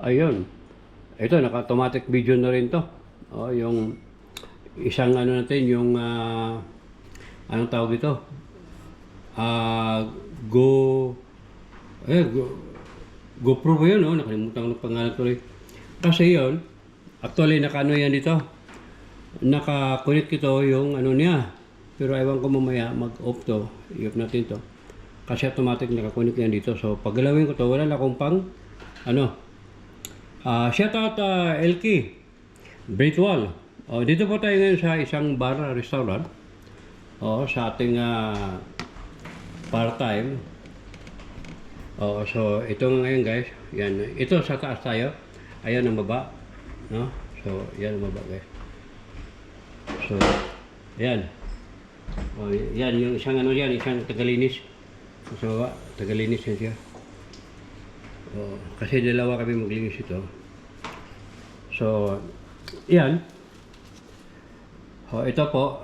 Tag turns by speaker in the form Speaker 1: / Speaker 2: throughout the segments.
Speaker 1: ayun. Ito, naka-automatic video na rin to. Yung isang ano natin, yung anong tawag ito? Ah, Go, eh, Go, GoPro ba yun, nakalimutan ko ng pangalan tuloy. Kasi yun, actually, naka-ano yan dito. Naka-connect ito yung ano niya. Pero ewan ko mamaya, mag-off to. I-off natin to. Kasi automatic naka-connect yan dito. So, pag galawin ko to, wala na akong pang, shout out LK, Britwal. Dito po tayo ngayon sa isang bar, restaurant. Sa ating part-time. So ito ngayon guys. Yan. Ito sa taas tayo. Ayan ang baba. No? So, yan ang baba guys. So, yan. Yan yung isang ano yan, isang tagalinis. Sa baba, tagalinis yan siya. Kasi dalawa kami maglinis ito. So, yan. Ito po.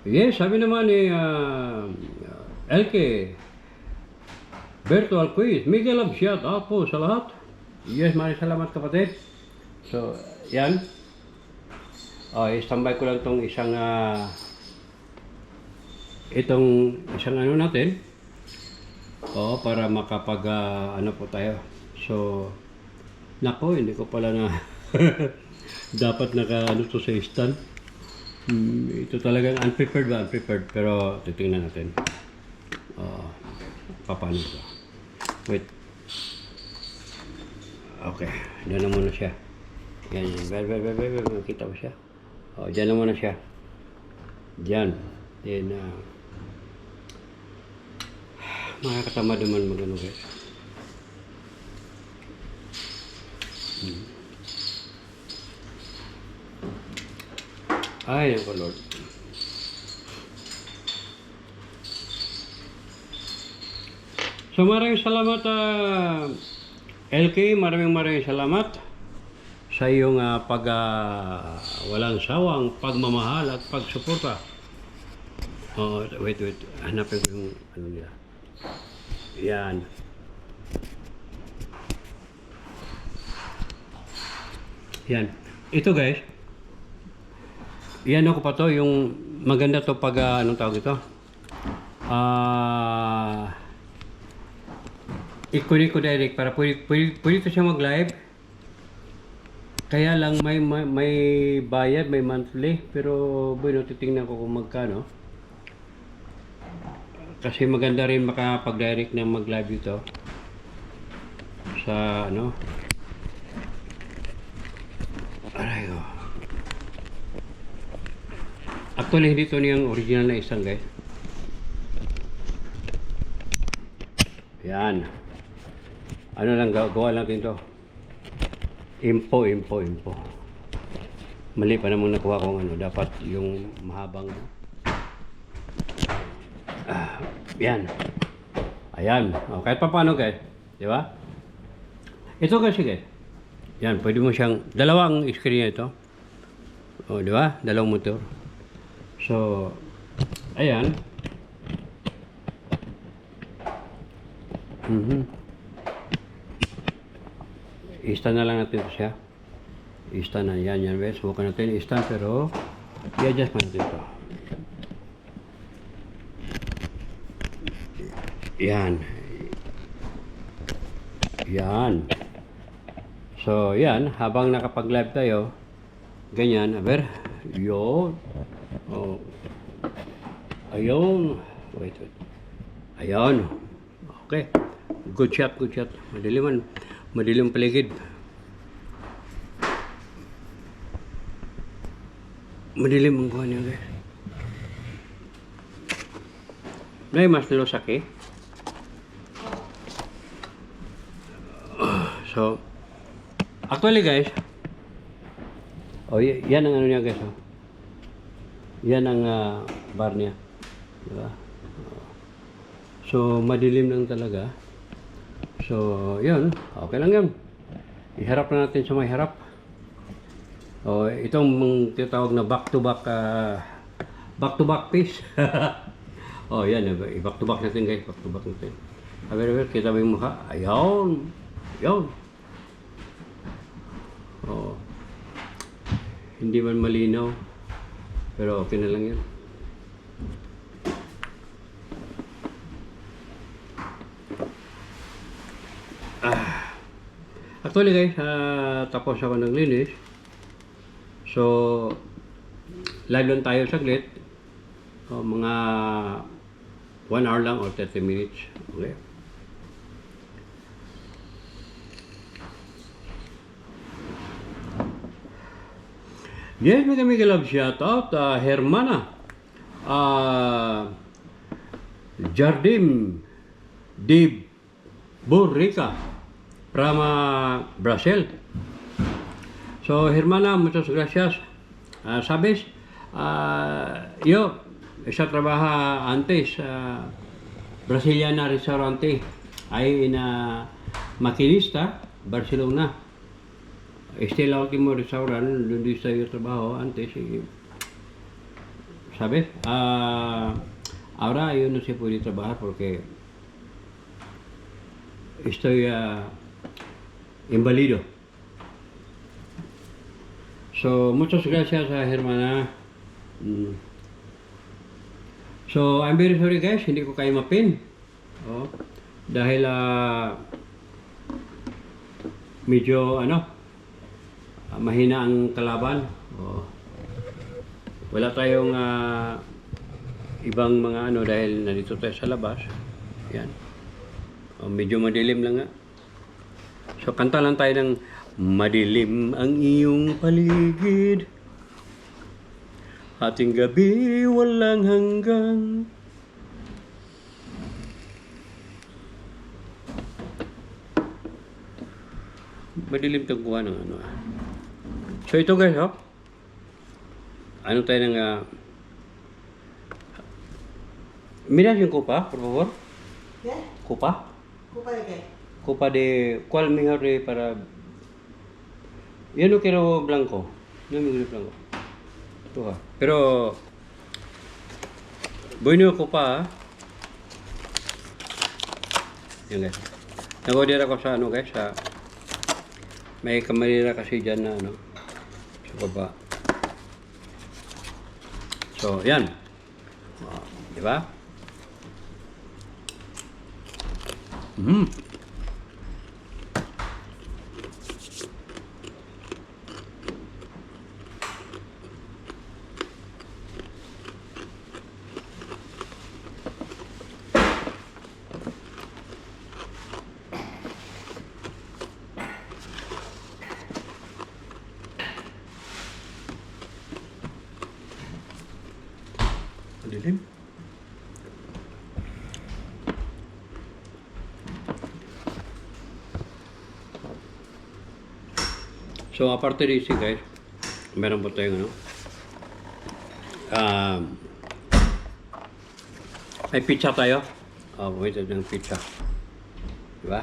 Speaker 1: Yes, sabi naman ni LK Virtual Quiz. Miguel Love, shout out po sa lahat. Yes, maraming salamat kapatid. So, yan. I-standby ko lang itong isang ano natin. Para makapag ano po tayo. So, nako, hindi ko pala na dapat naka-ano to sa stand. Ito talagang unprepared, pero titingnan natin. Paano ito? Wait. Okay, dyan na muna siya. Yan. Makita mo siya? Dyan na muna siya. Dyan. Then, makakatama naman mag-ano guys. Ay, ako Lord. So maraming salamat LK, maraming salamat sa iyong walang sawang pagmamahal at pagsuporta. Wait. Hanapin ko yung ano nila. Yan. Yan. Ito guys. Yan ako pa to, yung maganda to pag anong tawag ito? I-connect ko direct para pwede to siya mag-live. Kaya lang may bayad, may monthly, pero bueno, titingnan ko kung magkano. Kasi maganda rin makapag-direct na mag-live dito sa ano. Aray ko. Actually, hindi ito niyang original na isang guys. Yan. Ano lang, gawa lang din ito. Info. Mali pa namang nakuha kong ano. Dapat yung mahabang. Yan. Ayan. Kahit pa paano guys. Di ba? Ito kasi guys. Yan. Pwede mo siyang, dalawang screen niya ito. Di ba? Dalawang motor. So, ayan. I-stand na lang natin ito siya. I-stand na yan guys. Subukan natin i-stand pero i-adjust pa natin ito. Yan. So, yan. Habang nakapag-live tayo, ganyan. Yun. Ayun. Wait. Ayun. Okay. Good shot. Madilim paligid. Madilim ang kuha niya guys. May mas lusak eh. So, actually guys, yan ang ano niya guys. Yan ang bar niya. Diba? So, madilim lang talaga. So, yun. Okay lang yun. Iharap na natin sa may harap. Itong tinatawag na back-to-back piece. Yan. I-back-to-back natin guys. Back-to-back natin. Kita mo yung mukha. Ayun. Yun. Oo. Hindi man malinaw. Pero okay na lang yan. Actually guys, tapos ako naglinis. So, live lang tayo saglit. Mga 1 hour lang or 30 minutes. Okay. Yes, may love shoutout. Hermana. Jardim de Borrica from Brazil. So, Hermana, muchas gracias. Sabes, yo sa trabajo antes Brasiliana restaurante ahí en Maquinista, Barcelona. Este es el último restaurante donde yo trabajo antes. ¿Sabes? Ahora yo no se puede trabajar porque estoy inválido. So, muchas gracias, hermana. So, I'm very sorry guys, hindi ko kayo mapin. Dahil medyo mahina ang kalaban. Wala tayong ibang mga dahil nandito tayo sa labas. Yan. Medyo madilim lang nga. So, kanta lang tayo ng madilim ang iyong paligid. Ating gabi walang hanggan. Madilim tong kuha ng So ito guys, ano tayo ng miras yung kupa, por favor.
Speaker 2: ¿Qué?
Speaker 1: Kupa?
Speaker 2: ¿Culpa de qué?
Speaker 1: Kupa de, ¿cuál mejor para? Yo no quiero blanco. No me gusta blanco. Ito Pero, bueno yung kupa Yan guys. Nag-order ako sa guys, may kamarira kasi dyan na sa baba. So, yan. Di ba? Dilim. So, aparte de isi guys, meron po tayong may pizza tayo. Wait, ng pizza. Diba?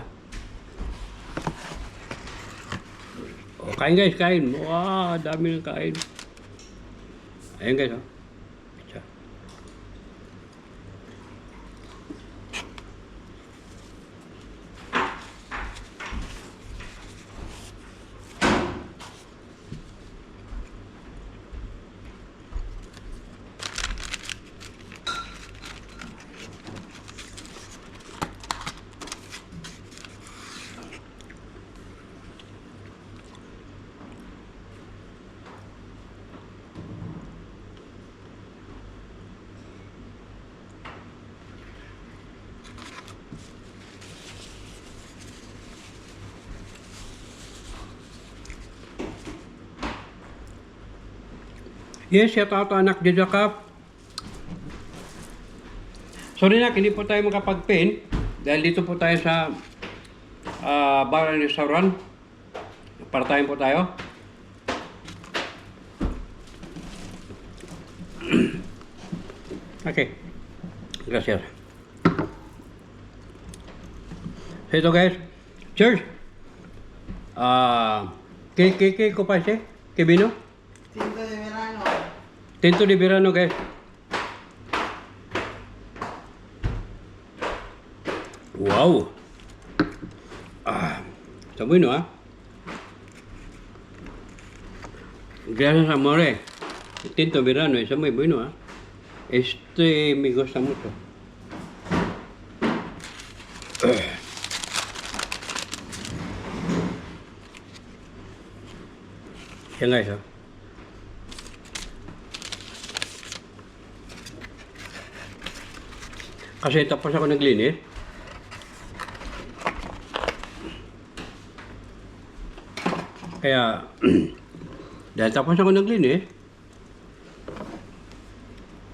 Speaker 1: Kain guys, kain. Wow, dami ng kain. Ayun guys, pizza. Yes, shout out anak Jajakap. Sorry na, hindi po tayo makapag-paint dahil dito po tayo sa bar and restaurant. Part-time po tayo. Okay. Gracias. So ito guys. Cheers! ¿Qué copa es? ¿Qué vino?
Speaker 2: Tinto de verano.
Speaker 1: Tinto de verano guys. Wow! Está bueno, ¿ah? Gracias, amore. Tinto Verano, está muy bueno, ¿ah? Me gusta mucho. Yan guys, ah. Kasi tapos ako naglinis. Kaya, dahil tapos ako naglinis,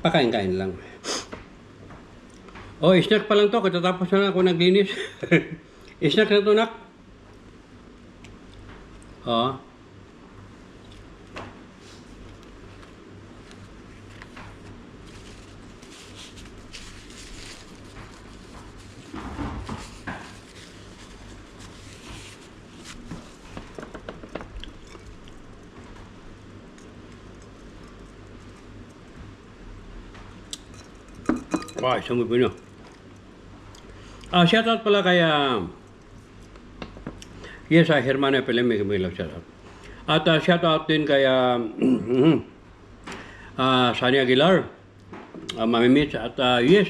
Speaker 1: pakain-kain lang. Oh, snack pa lang to, katatapos na lang ako naglinis. Snack na to, nak. Oo. Wow, isang muy bueno. Shoutout pala kay yes, Hermano Pelem, may love shoutout. At shoutout din kay Sani Aguilar, Mami Mitch, at yes,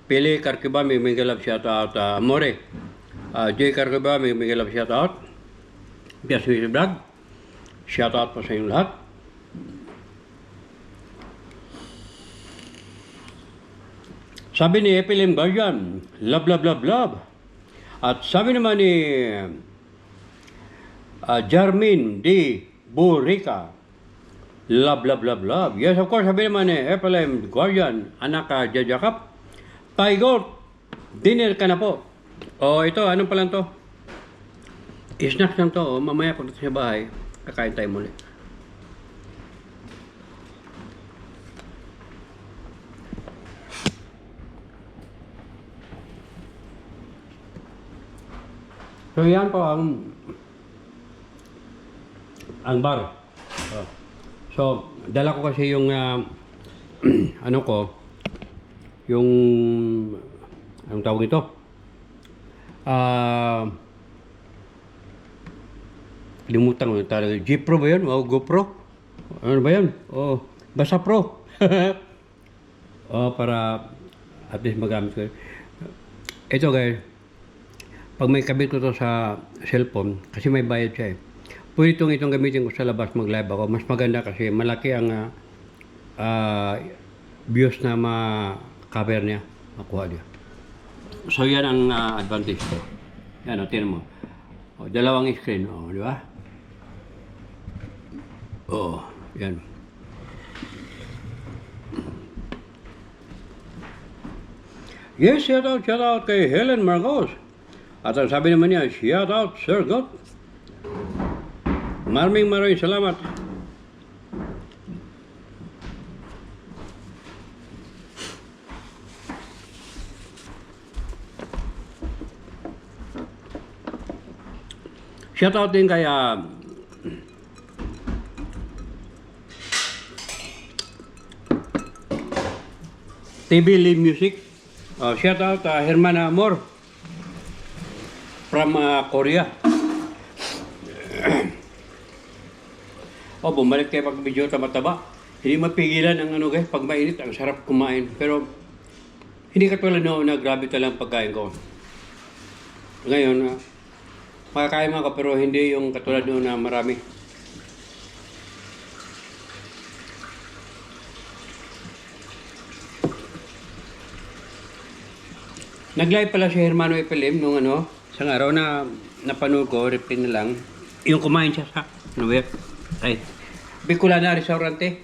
Speaker 1: Pele Carquiba, may love shoutout. More, Jay Carquiba, may love shoutout. Bias Music Vlog, shoutout po sa inyong lahat. Sabi ni Epelim Guardian, love, love, love, love. At sabi naman ni Jarmin D. Burica, love, love, love, love. Yes, of course, sabi naman ni Epelim Guardian, anak Jajakap, Tiger, dinner ka na po. O ito, ano pa lang to? Snacks lang to, mamaya pagdating sa bahay, kakain tayo muli. So yan po ang bar. So dala ko kasi yung ano ko, yung anong tawag ito? Limutan ko talaga. G-Pro ba yun? O GoPro? Ano ba yun? O basta Pro. Para at least magamit ko. Ito guys, pag may kabit ko to sa cellphone, kasi may bayad siya eh. Pwede itong gamitin ko sa labas mag-live ako. Mas maganda kasi malaki ang views na ma-cover niya, makuha niya. So yan ang advantage ko. Yan o, tinan mo. O, dalawang screen, o, di ba? O, yan. Yes, shout out kay Helen Marcos. At ang sabi naman niya, shout out, Sir God. Maraming salamat. Shout out din kay TV Live Music. Shout out Hermana Amor from Korea. Bumalik kayo pag medyo taba-taba. Hindi mapigilan ang ano guys, pag mainit, ang sarap kumain. Pero hindi katulad noon na grabe talang pagkain ko. Ngayon, makakain ako pero hindi yung katulad noon na marami. Nag-live pala si Hermano Epelim nung isang araw na napanood ko, replay na lang. Yung kumain siya sa, Bicolana Restaurante.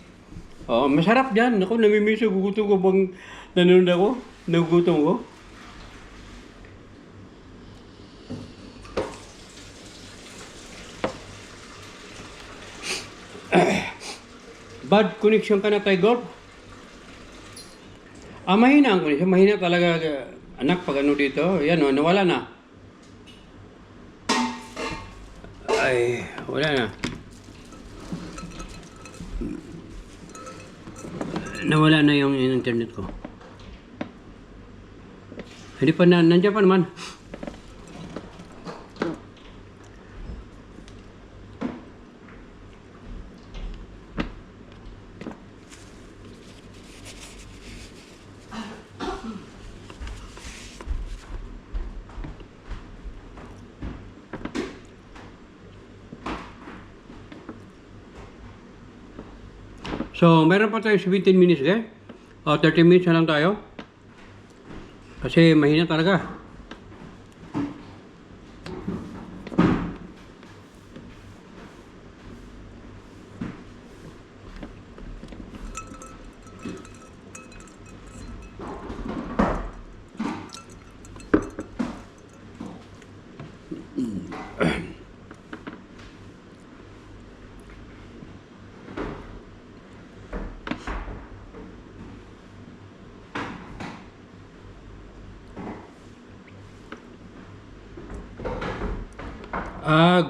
Speaker 1: Masarap dyan. Ako, namimiso, gugutom ko bang nanonood ako? Nagugutom ko. Bad connection ka na, Tiger? Mahina ang connection. Mahina talaga, anak, pag ano dito. Yan nawala na. Ay, wala na. Nawala na yung internet ko. Hindi pa nandiyan pa naman. So, meron pa tayo 17 minutes, guys. 30 minutes na lang tayo. Kasi mahina talaga.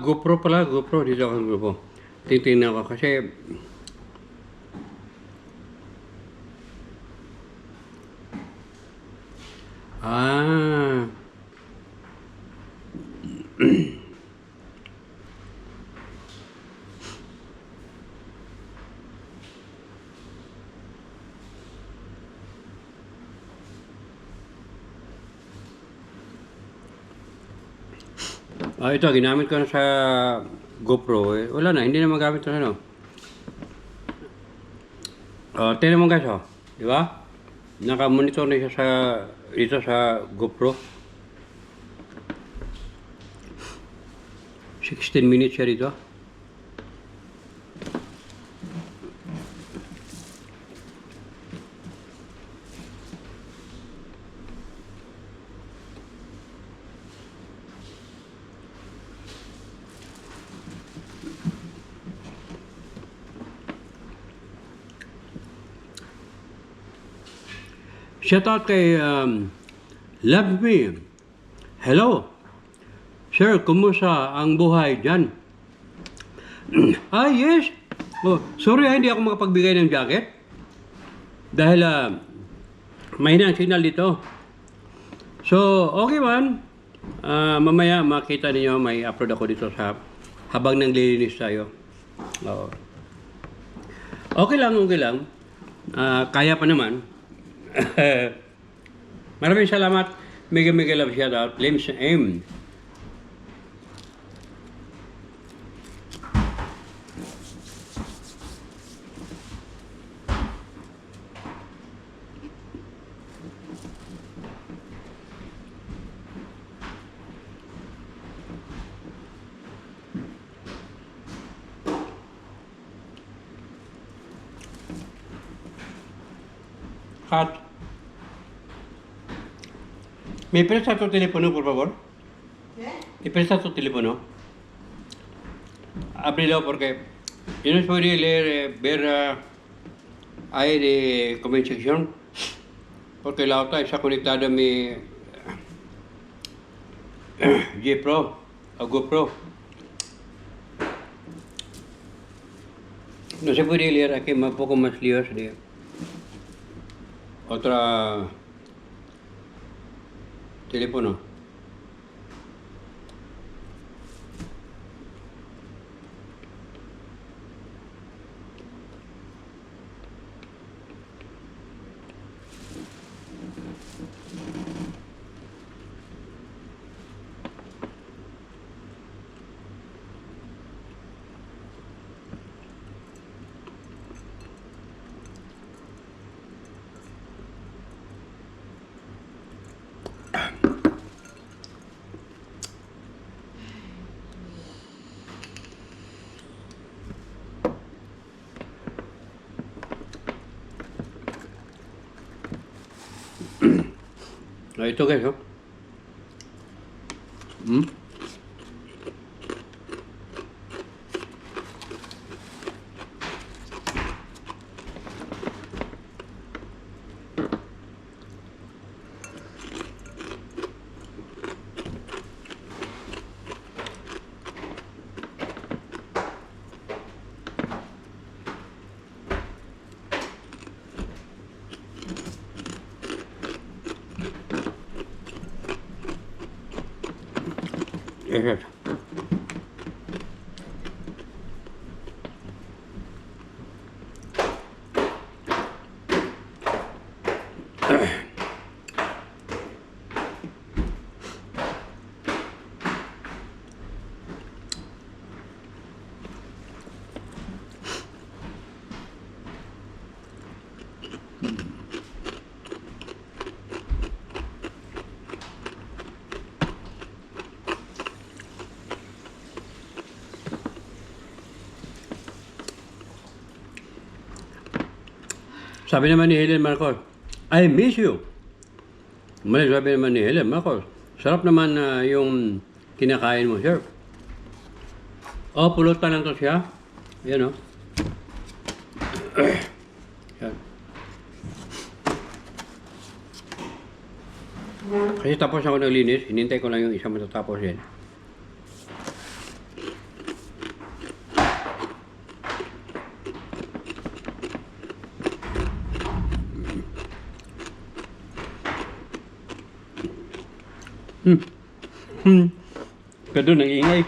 Speaker 1: GoPro pala. GoPro. Dito ako ng GoPro. Tingnan ko kasi... Ah... ito, ginamit ko na sa GoPro. Wala na, hindi na magamit na ano. Tignan mo guys, di ba? Naka-monitor na siya dito sa GoPro. 16 minutes siya dito. Shout out kay Love Me. Hello. Sir, kumusta ang buhay dyan? Yes. Sorry hindi ako makapagbigay ng jacket. Dahil mahina ang signal dito. So, okay man. Mamaya makita niyo may upload ako dito sa habang naglilinis tayo. Okay lang, okay lang. Kaya pa naman. Maraming salamat. Mega love shout out. Lims M. Cut. ¿Me presta tu teléfono, por favor?
Speaker 2: ¿Qué?
Speaker 1: ¿Me presta tu teléfono? Ábrelo porque yo no podría leer, ver ahí de comment section porque la otra está conectada a mi G Pro o GoPro. No se podría leer aquí, un poco más líos de otra teléfono. Ito guys, Yes. Sabi naman ni Helen Marcos, I miss you. Mali, sabi naman ni Helen Marcos, sarap naman yung kinakain mo, sir. Oh, pulutan lang to siya. Yan, oh. Yan. Kasi tapos ako naglinis, hinintay ko lang yung isa matatapos yan. Gado ng ingay.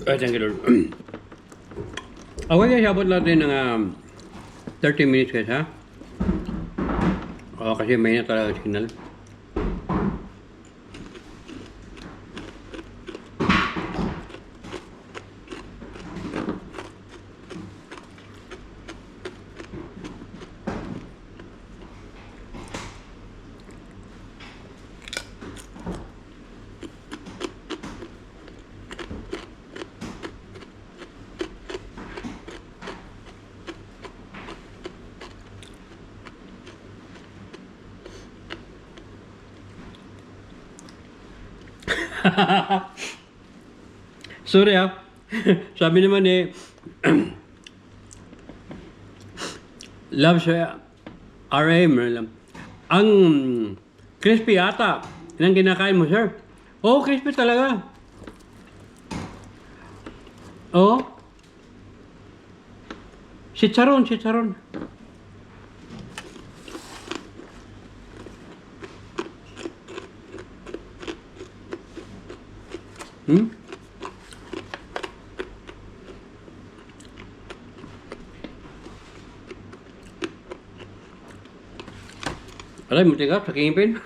Speaker 1: Ay, thank you, Lord. Okay, guys, abot natin ng 30 minutes, guys, ha? Oo, kasi may na talaga signal. Sorry sabi naman love sa RM ang crispy ata yung kinakain mo, sir. Oh, crispy talaga. Oh, chicharon. Aray, matigas sa kingpin.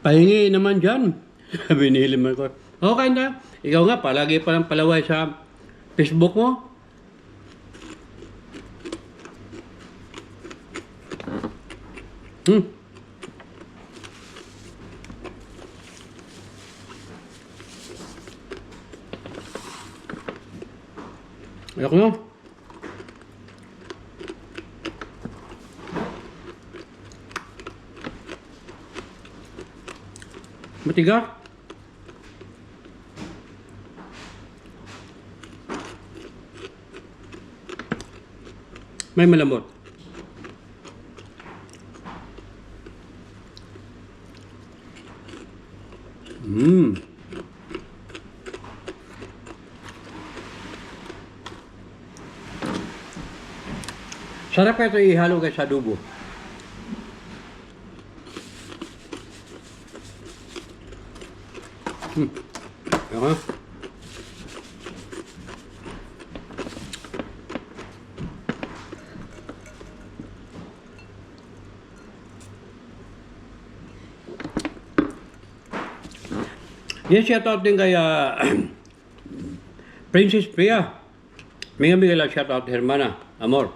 Speaker 1: Pahingi naman dyan. Sabi ni Helen Marcos. Okay na. Ikaw nga, palagi palang palaway sa Facebook mo. Ayoko na. Matigas. May malambot. Sarap ito ihalo guys sa adobo. Okay. Yes, shout out din kay Princess Priya. Mega love shout out hermana, amor.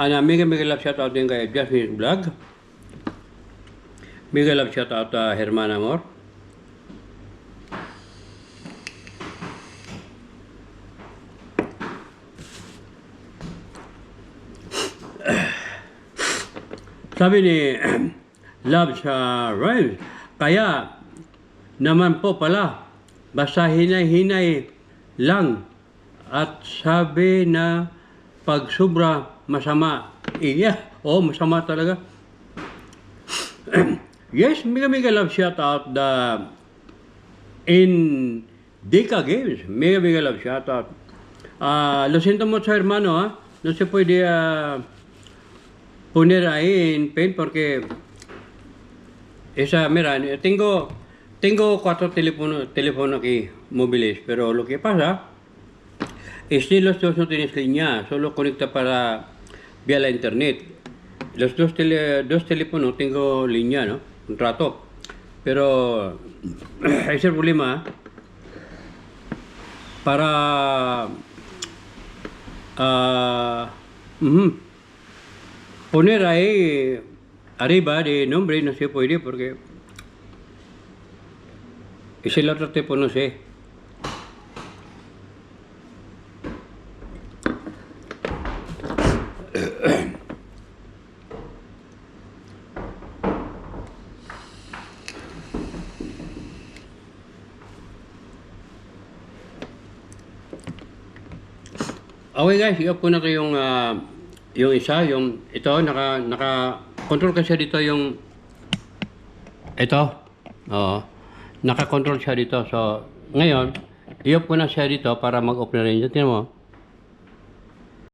Speaker 1: Mega love shout out din kay Jasmine Vlog. Mega love shout out hermana, amor. Sabi ni Love sa Rhymes, kaya naman po pala, basta hinay-hinay lang at sabi na pag sobra masama. Iya, masama talaga. Yes, mega mega love shout out the in Deka Games. Mega mega love shout out. Lo siento mucho hermano, no se puede poner ahí en pen porque esa, mira, tengo 4 teléfonos aquí móviles, pero lo que pasa es que los dos no tienes línea, solo conecta para vía la internet. Los dos teléfonos tengo línea, ¿no? Un rato. Pero ese es el problema. Para poner ahí arriba de nombre no se puede porque es el otro teléfono, no sé. Okay guys, i-off ko na to yung isa, ito, naka-control kasi dito yung, ito, oo, naka-control siya dito. So, ngayon, i-off ko na siya dito para mag-off na rin. Tingnan mo,